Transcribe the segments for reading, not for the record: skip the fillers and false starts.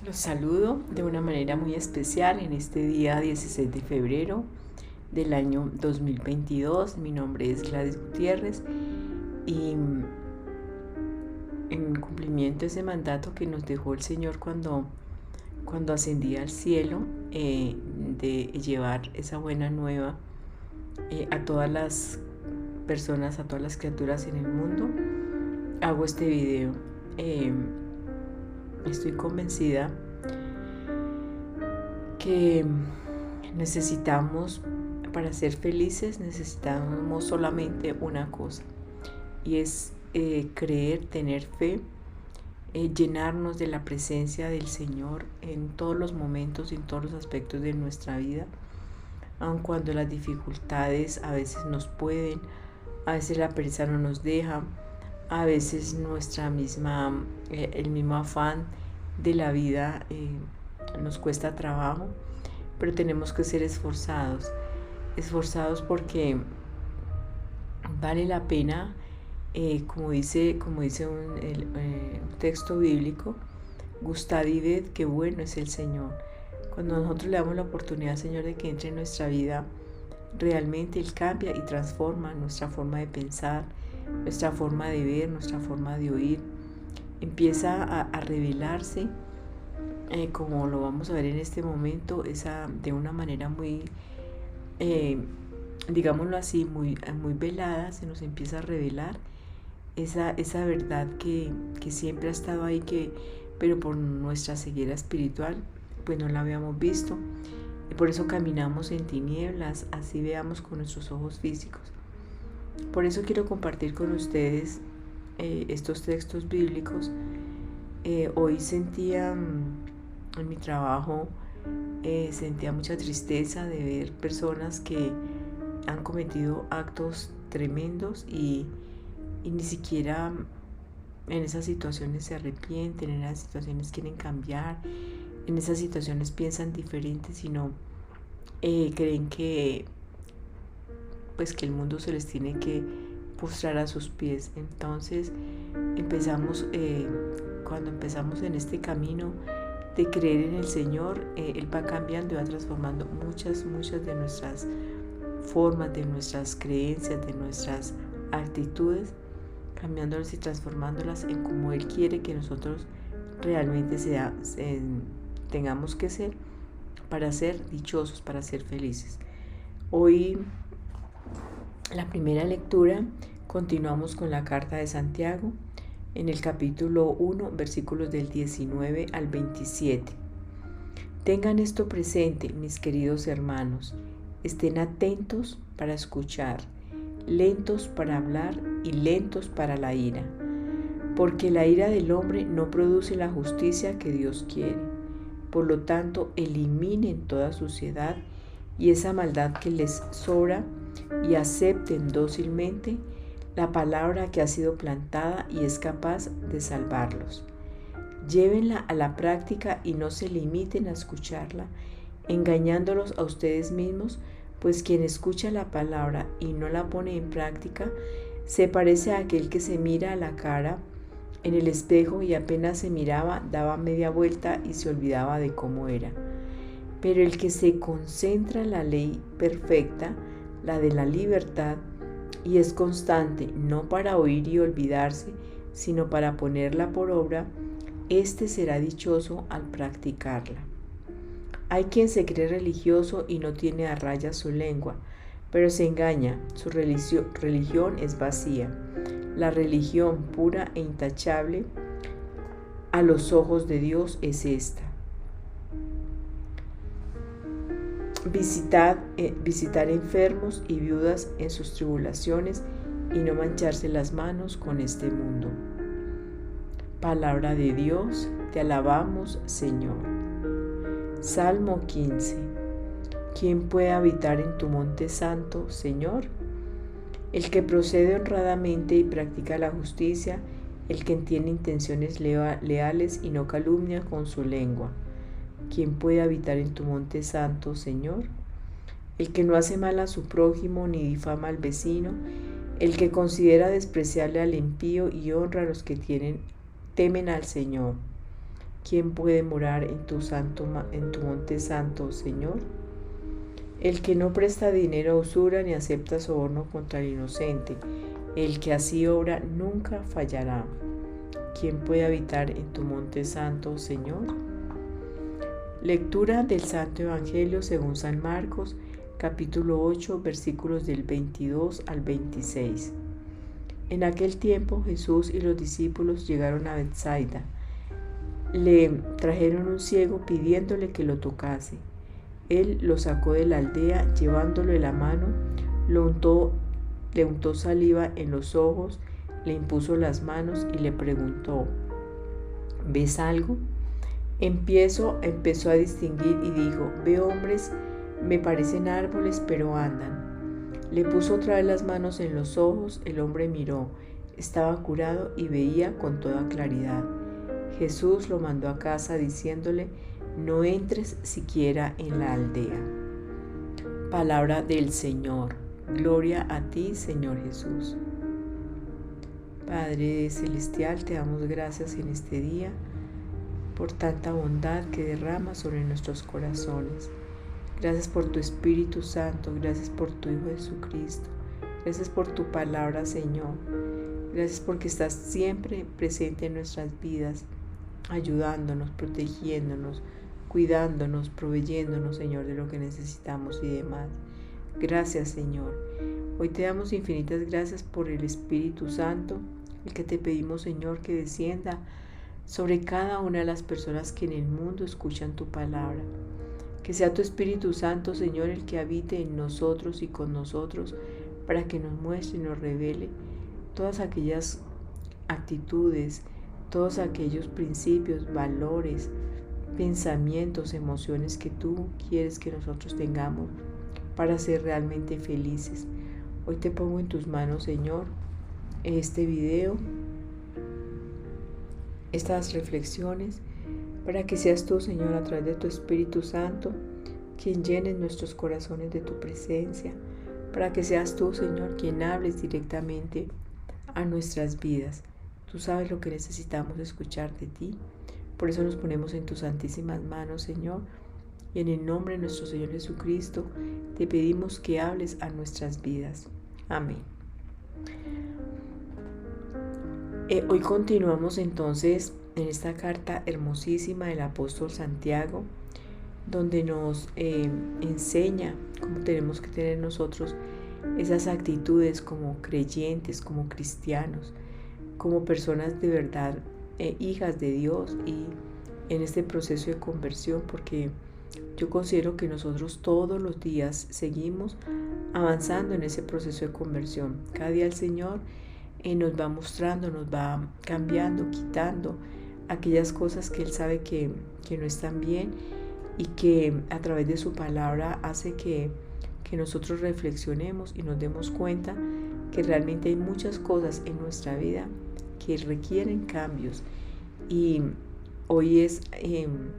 Los saludo de una manera muy especial en este día 16 de febrero del año 2022. Mi nombre es Gladys Gutiérrez y en cumplimiento de ese mandato que nos dejó el Señor cuando ascendía al cielo, de llevar esa buena nueva a todas las personas, a todas las criaturas en el mundo, hago este video. Estoy convencida que para ser felices, necesitamos solamente una cosa, y es creer, tener fe, llenarnos de la presencia del Señor en todos los momentos, en todos los aspectos de nuestra vida, aun cuando las dificultades a veces nos pueden, a veces la pereza no nos deja, a veces el mismo afán de la vida nos cuesta trabajo, pero tenemos que ser esforzados porque vale la pena, como dice un texto bíblico, gustad y ved qué bueno es el Señor. Cuando nosotros le damos la oportunidad al Señor de que entre en nuestra vida, realmente Él cambia y transforma nuestra forma de pensar, nuestra forma de ver, nuestra forma de oír. Empieza a revelarse, como lo vamos a ver en este momento, de una manera muy, digámoslo así, muy velada. Se nos empieza a revelar esa verdad que siempre ha estado ahí, pero por nuestra ceguera espiritual pues no la habíamos visto, y por eso caminamos en tinieblas, así veamos con nuestros ojos físicos. Por eso quiero compartir con ustedes estos textos bíblicos. Hoy sentía en mi trabajo, sentía mucha tristeza de ver personas que han cometido actos tremendos y ni siquiera en esas situaciones se arrepienten, en esas situaciones quieren cambiar, en esas situaciones piensan diferente, sino creen que el mundo se les tiene que postrar a sus pies. Entonces cuando empezamos en este camino de creer en el Señor, Él va cambiando y va transformando muchas de nuestras formas, de nuestras creencias, de nuestras actitudes, cambiándolas y transformándolas en como Él quiere que nosotros realmente tengamos que ser, para ser dichosos, para ser felices. Hoy, la primera lectura, continuamos con la carta de Santiago, en el capítulo 1, versículos del 19 al 27. Tengan esto presente, mis queridos hermanos, estén atentos para escuchar, lentos para hablar y lentos para la ira, porque la ira del hombre no produce la justicia que Dios quiere. Por lo tanto, eliminen toda suciedad y esa maldad que les sobra, y acepten dócilmente la palabra que ha sido plantada y es capaz de salvarlos. Llévenla a la práctica y no se limiten a escucharla, engañándolos a ustedes mismos, pues quien escucha la palabra y no la pone en práctica se parece a aquel que se mira a la cara en el espejo y apenas se miraba, daba media vuelta y se olvidaba de cómo era. Pero el que se concentra en la ley perfecta, la de la libertad, y es constante, no para oír y olvidarse, sino para ponerla por obra, éste será dichoso al practicarla. Hay quien se cree religioso y no tiene a raya su lengua, pero se engaña, su religión es vacía. La religión pura e intachable a los ojos de Dios es esta: visitar enfermos y viudas en sus tribulaciones y no mancharse las manos con este mundo. Palabra de Dios, te alabamos, Señor. Salmo 15. ¿Quién puede habitar en tu monte santo, Señor? El que procede honradamente y practica la justicia, el que tiene intenciones leales y no calumnia con su lengua. ¿Quién puede habitar en tu monte santo, Señor? El que no hace mal a su prójimo ni difama al vecino, el que considera despreciable al impío y honra a los que temen al Señor. ¿quién puede morar en tu monte santo, Señor? El que no presta dinero a usura ni acepta soborno contra el inocente, el que así obra nunca fallará. ¿Quién puede habitar en tu monte santo, Señor? Lectura del Santo Evangelio según San Marcos, capítulo 8, versículos del 22 al 26. En aquel tiempo Jesús y los discípulos llegaron a Betsaida. Le trajeron un ciego pidiéndole que lo tocase. Él lo sacó de la aldea, llevándolo de la mano, le untó saliva en los ojos, le impuso las manos y le preguntó: ¿ves algo? Empezó a distinguir y dijo: veo hombres, me parecen árboles, pero andan. Le puso otra vez las manos en los ojos, el hombre miró, estaba curado y veía con toda claridad. Jesús lo mandó a casa diciéndole: no entres siquiera en la aldea. Palabra del Señor. Gloria a ti, Señor Jesús. Padre Celestial, te damos gracias en este día por tanta bondad que derramas sobre nuestros corazones. Gracias por tu Espíritu Santo, gracias por tu Hijo Jesucristo, gracias por tu palabra, Señor. Gracias porque estás siempre presente en nuestras vidas, ayudándonos, protegiéndonos, cuidándonos, proveyéndonos, Señor, de lo que necesitamos y demás. Gracias, Señor. Hoy te damos infinitas gracias por el Espíritu Santo, el que te pedimos, Señor, que descienda sobre cada una de las personas que en el mundo escuchan tu palabra. Que sea tu Espíritu Santo, Señor, el que habite en nosotros y con nosotros, para que nos muestre y nos revele todas aquellas actitudes, todos aquellos principios, valores, pensamientos, emociones que tú quieres que nosotros tengamos para ser realmente felices. Hoy te pongo en tus manos, Señor, este video, estas reflexiones, para que seas tú, Señor, a través de tu Espíritu Santo, quien llene nuestros corazones de tu presencia, para que seas tú, Señor, quien hables directamente a nuestras vidas. Tú sabes lo que necesitamos escuchar de ti. Por eso nos ponemos en tus santísimas manos, Señor, y en el nombre de nuestro Señor Jesucristo te pedimos que hables a nuestras vidas. Amén. Hoy continuamos entonces en esta carta hermosísima del apóstol Santiago, donde nos enseña cómo tenemos que tener nosotros esas actitudes como creyentes, como cristianos, como personas de verdad, hijas de Dios, y en este proceso de conversión, porque yo considero que nosotros todos los días seguimos avanzando en ese proceso de conversión. Cada día el Señor nos va mostrando, nos va cambiando, quitando aquellas cosas que Él sabe que no están bien, y que a través de su palabra hace que nosotros reflexionemos y nos demos cuenta que realmente hay muchas cosas en nuestra vida que requieren cambios. Y hoy en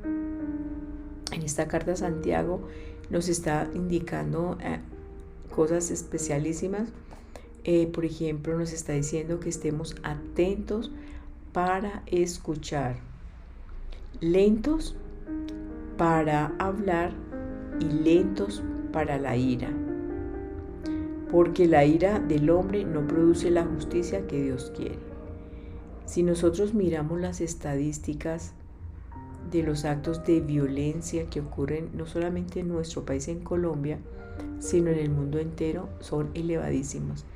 esta carta Santiago nos está indicando cosas especialísimas. Por ejemplo, nos está diciendo que estemos atentos para escuchar, lentos para hablar y lentos para la ira, porque la ira del hombre no produce la justicia que Dios quiere. Si nosotros miramos las estadísticas de los actos de violencia que ocurren no solamente en nuestro país, en Colombia, sino en el mundo entero, son elevadísimos.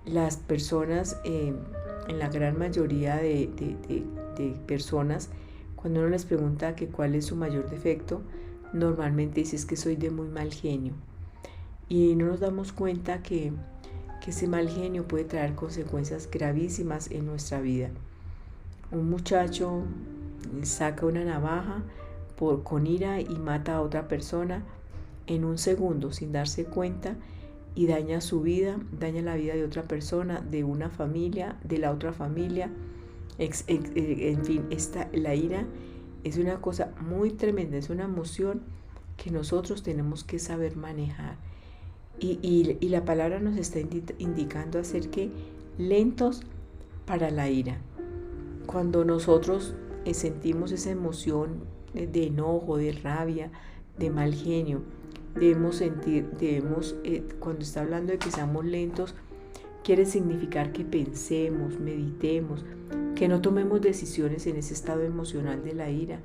Las personas, en la gran mayoría de personas, cuando uno les pregunta que cuál es su mayor defecto, normalmente dice: es que soy de muy mal genio. Y no nos damos cuenta que ese mal genio puede traer consecuencias gravísimas en nuestra vida. Un muchacho saca una navaja con ira y mata a otra persona en un segundo sin darse cuenta, y daña su vida, daña la vida de otra persona, de una familia, de la otra familia. En fin, la ira es una cosa muy tremenda, es una emoción que nosotros tenemos que saber manejar. Y la palabra nos está indicando hacer que lentos para la ira. Cuando nosotros sentimos esa emoción de enojo, de rabia, de mal genio, cuando está hablando de que seamos lentos, quiere significar que pensemos, meditemos, que no tomemos decisiones en ese estado emocional de la ira,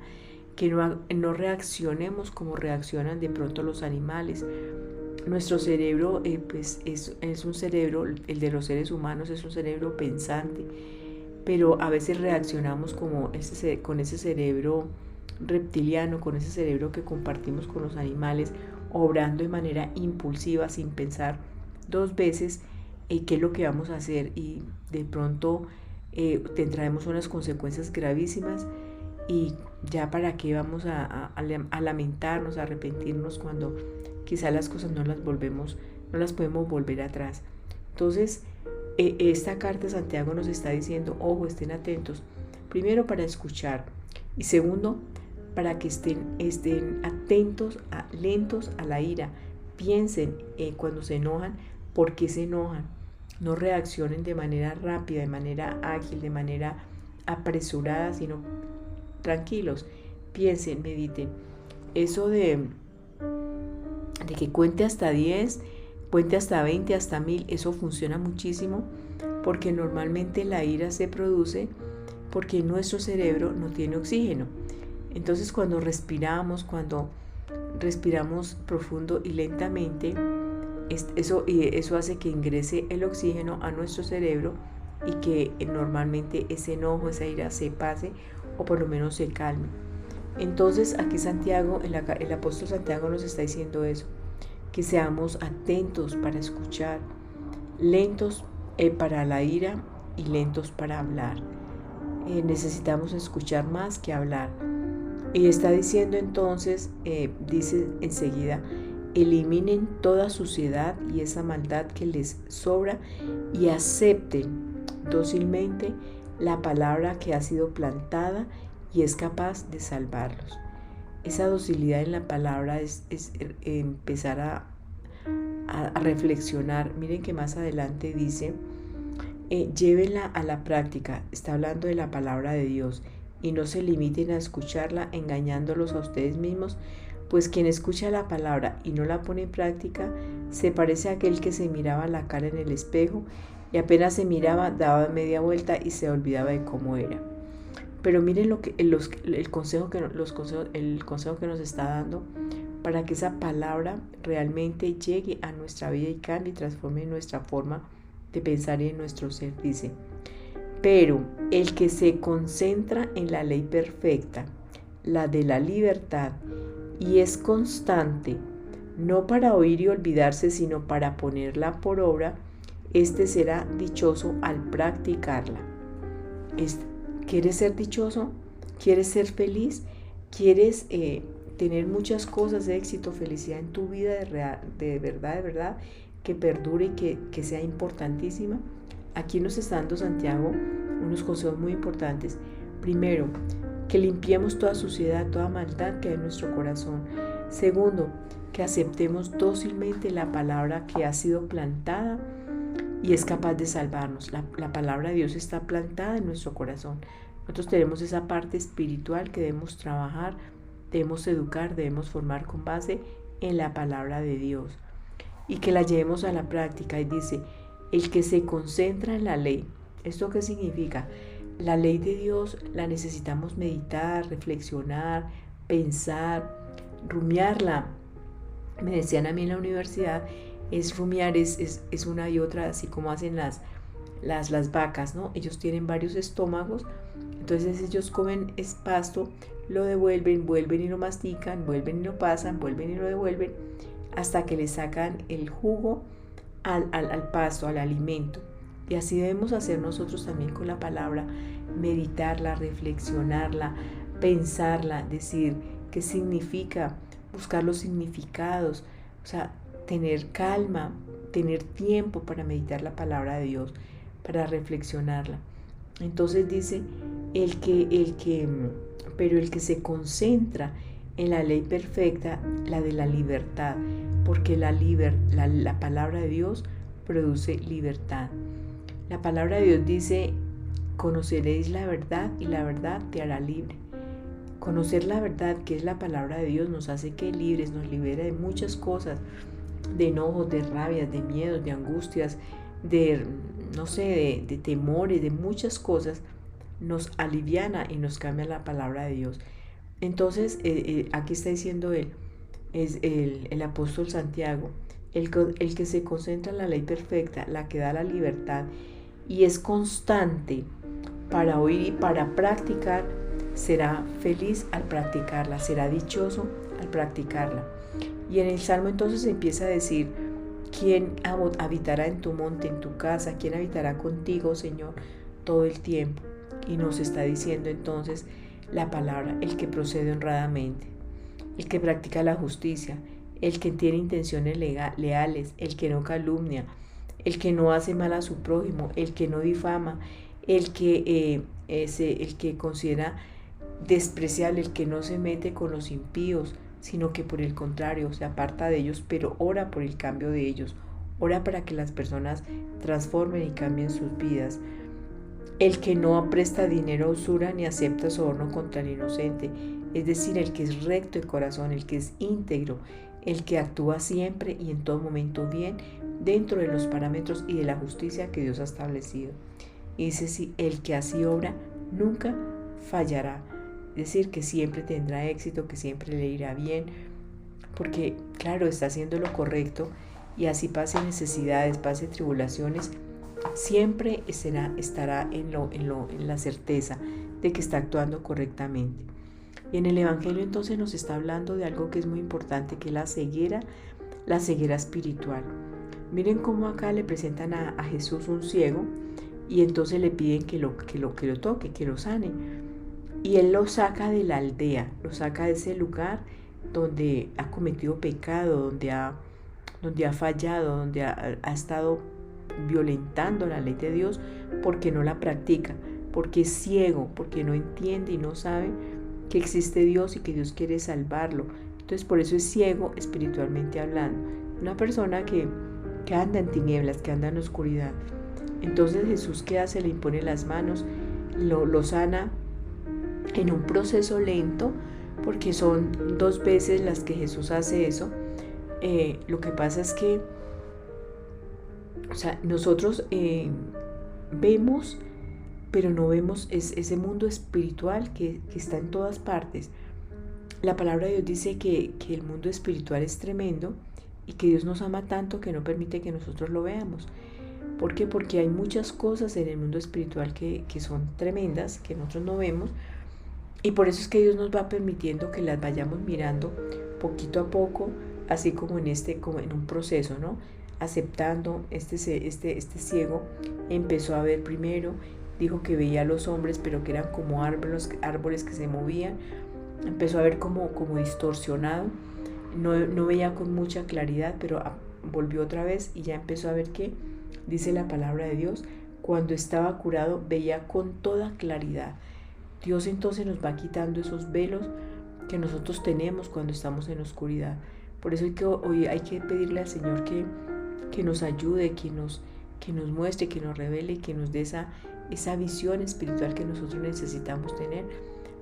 que no reaccionemos como reaccionan de pronto los animales. Nuestro cerebro pues es un cerebro, el de los seres humanos es un cerebro pensante, pero a veces reaccionamos con ese cerebro reptiliano, con ese cerebro que compartimos con los animales, obrando de manera impulsiva sin pensar dos veces qué es lo que vamos a hacer, y de pronto tendremos unas consecuencias gravísimas, y ya para qué vamos a lamentarnos, a arrepentirnos cuando quizá las cosas no las podemos volver atrás. Entonces esta carta de Santiago nos está diciendo, ojo, estén atentos, primero para escuchar, y segundo para que estén atentos, lentos a la ira. Piensen cuando se enojan, por qué se enojan. No reaccionen de manera rápida, de manera ágil, de manera apresurada, sino tranquilos. Piensen, mediten. Eso de que cuente hasta 10, cuente hasta 20, hasta 1000, eso funciona muchísimo, porque normalmente la ira se produce porque nuestro cerebro no tiene oxígeno. Entonces cuando respiramos profundo y lentamente, eso hace que ingrese el oxígeno a nuestro cerebro y que normalmente ese enojo, esa ira se pase, o por lo menos se calme. Entonces aquí Santiago, el apóstol Santiago nos está diciendo eso, que seamos atentos para escuchar, lentos para la ira y lentos para hablar. Necesitamos escuchar más que hablar. Y está diciendo entonces, dice enseguida, eliminen toda suciedad y esa maldad que les sobra y acepten dócilmente la palabra que ha sido plantada y es capaz de salvarlos. Esa docilidad en la palabra es empezar a reflexionar. Miren que más adelante dice, llévenla a la práctica. Está hablando de la palabra de Dios, y no se limiten a escucharla engañándolos a ustedes mismos, pues quien escucha la palabra y no la pone en práctica se parece a aquel que se miraba la cara en el espejo y apenas se miraba daba media vuelta y se olvidaba de cómo era. Pero miren el consejo que nos está dando para que esa palabra realmente llegue a nuestra vida y cambie y transforme nuestra forma de pensar y en nuestro ser. Dice, pero el que se concentra en la ley perfecta, la de la libertad, y es constante, no para oír y olvidarse, sino para ponerla por obra, este será dichoso al practicarla. ¿Quieres ser dichoso? ¿Quieres ser feliz? ¿Quieres tener muchas cosas de éxito, felicidad en tu vida de verdad, que perdure y que sea importantísima? Aquí nos está dando Santiago unos consejos muy importantes. Primero, que limpiemos toda suciedad, toda maldad que hay en nuestro corazón. Segundo, que aceptemos dócilmente la palabra que ha sido plantada y es capaz de salvarnos. La palabra de Dios está plantada en nuestro corazón. Nosotros tenemos esa parte espiritual que debemos trabajar, debemos educar, debemos formar con base en la palabra de Dios y que la llevemos a la práctica. Y dice, el que se concentra en la ley. ¿Esto qué significa? La ley de Dios la necesitamos meditar, reflexionar, pensar, rumiarla. Me decían a mí en la universidad, rumiar es una y otra, así como hacen las vacas, ¿no? Ellos tienen varios estómagos, entonces ellos comen pasto, lo devuelven, vuelven y lo mastican, vuelven y lo pasan, vuelven y lo devuelven, hasta que le sacan el jugo al pasto, al alimento. Y así debemos hacer nosotros también con la palabra, meditarla, reflexionarla, pensarla, decir qué significa, buscar los significados, o sea, tener calma, tener tiempo para meditar la palabra de Dios, para reflexionarla. Entonces dice, pero el que se concentra en la ley perfecta, la de la libertad, porque la palabra de Dios produce libertad. La palabra de Dios dice conoceréis la verdad y la verdad te hará libre. Conocer la verdad, que es la palabra de Dios, nos hace que libres, nos libera de muchas cosas, de enojos, de rabias, de miedos, de angustias, de, no sé, de temores, de muchas cosas. Nos aliviana y nos cambia la palabra de Dios. Entonces, aquí está diciendo él, es el apóstol Santiago, el que se concentra en la ley perfecta, la que da la libertad y es constante para oír y para practicar, será feliz al practicarla, será dichoso al practicarla. Y en el Salmo entonces empieza a decir, ¿quién habitará en tu monte, en tu casa? ¿Quién habitará contigo, Señor, todo el tiempo? Y nos está diciendo entonces la palabra, el que procede honradamente, el que practica la justicia, el que tiene intenciones leales, el que no calumnia, el que no hace mal a su prójimo, el que no difama, el que considera despreciable, el que no se mete con los impíos, sino que por el contrario se aparta de ellos, pero ora por el cambio de ellos, ora para que las personas transformen y cambien sus vidas. El que no presta dinero a usura ni acepta soborno contra el inocente, es decir, el que es recto de corazón, el que es íntegro, el que actúa siempre y en todo momento bien dentro de los parámetros y de la justicia que Dios ha establecido. Y dice, si el que así obra nunca fallará, es decir, que siempre tendrá éxito, que siempre le irá bien, porque claro, está haciendo lo correcto y así pase necesidades, pase tribulaciones, siempre estará en la certeza de que está actuando correctamente. Y en el Evangelio entonces nos está hablando de algo que es muy importante, que es la ceguera espiritual. Miren cómo acá le presentan a Jesús un ciego y entonces le piden que lo toque, que lo sane. Y él lo saca de la aldea, lo saca de ese lugar donde ha cometido pecado, donde ha fallado, donde ha estado violentando la ley de Dios porque no la practica, porque es ciego, porque no entiende y no sabe que existe Dios y que Dios quiere salvarlo. Entonces por eso es ciego espiritualmente hablando. Una persona que anda en tinieblas, que anda en oscuridad. Entonces Jesús, ¿qué hace? Le impone las manos, lo sana en un proceso lento, porque son 2 veces las que Jesús hace eso. Lo que pasa es que nosotros vemos, pero no vemos ese mundo espiritual que está en todas partes. La palabra de Dios dice que el mundo espiritual es tremendo y que Dios nos ama tanto que no permite que nosotros lo veamos. ¿Por qué? Porque hay muchas cosas en el mundo espiritual que son tremendas, que nosotros no vemos, y por eso es que Dios nos va permitiendo que las vayamos mirando poquito a poco, así como en un proceso, ¿no? Aceptando, este ciego empezó a ver primero, dijo que veía a los hombres, pero que eran como árboles que se movían, empezó a ver como distorsionado, no veía con mucha claridad, pero volvió otra vez y ya empezó a ver que, dice la palabra de Dios, cuando estaba curado veía con toda claridad. Dios entonces nos va quitando esos velos que nosotros tenemos cuando estamos en oscuridad. Por eso hoy hay que pedirle al Señor que nos ayude, que nos muestre, que nos revele, que nos dé esa visión espiritual que nosotros necesitamos tener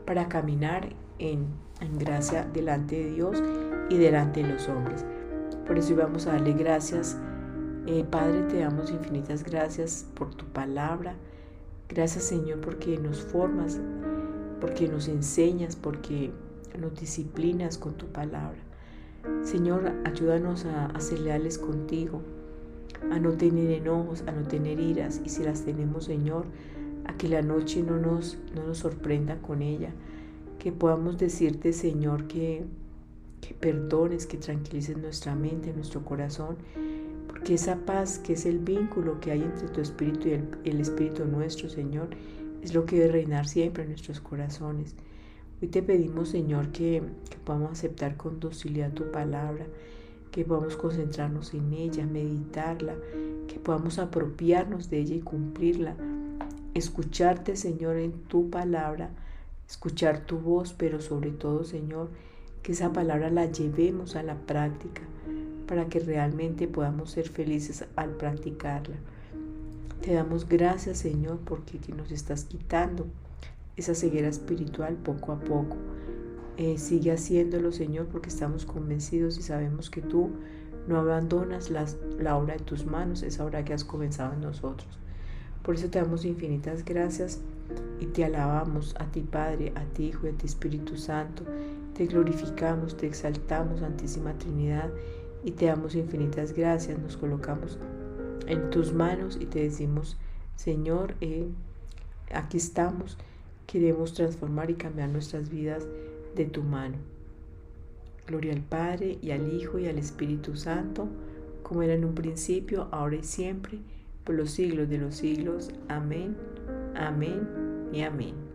para caminar en gracia delante de Dios y delante de los hombres. Por eso vamos a darle gracias. Padre, te damos infinitas gracias por tu palabra. Gracias, Señor, porque nos formas, porque nos enseñas, porque nos disciplinas con tu palabra. Señor, ayúdanos a ser leales contigo, a no tener enojos, a no tener iras, y si las tenemos, Señor, a que la noche no nos sorprenda con ella, que podamos decirte, Señor, que perdones, que tranquilices nuestra mente, nuestro corazón, porque esa paz que es el vínculo que hay entre tu espíritu y el espíritu nuestro, Señor, es lo que debe reinar siempre en nuestros corazones. Hoy te pedimos, Señor, que podamos aceptar con docilidad tu palabra, que podamos concentrarnos en ella, meditarla, que podamos apropiarnos de ella y cumplirla, escucharte, Señor, en tu palabra, escuchar tu voz, pero sobre todo, Señor, que esa palabra la llevemos a la práctica para que realmente podamos ser felices al practicarla. Te damos gracias, Señor, porque nos estás quitando esa ceguera espiritual poco a poco. Sigue haciéndolo, Señor, porque estamos convencidos y sabemos que tú no abandonas la obra de tus manos, esa obra que has comenzado en nosotros. Por eso te damos infinitas gracias y te alabamos a ti, Padre, a ti, Hijo y a ti, Espíritu Santo. Te glorificamos, te exaltamos, Santísima Trinidad, y te damos infinitas gracias. Nos colocamos en tus manos y te decimos, Señor, aquí estamos, queremos transformar y cambiar nuestras vidas de tu mano. Gloria al Padre, y al Hijo, y al Espíritu Santo, como era en un principio, ahora y siempre, por los siglos de los siglos. Amén, amén y amén.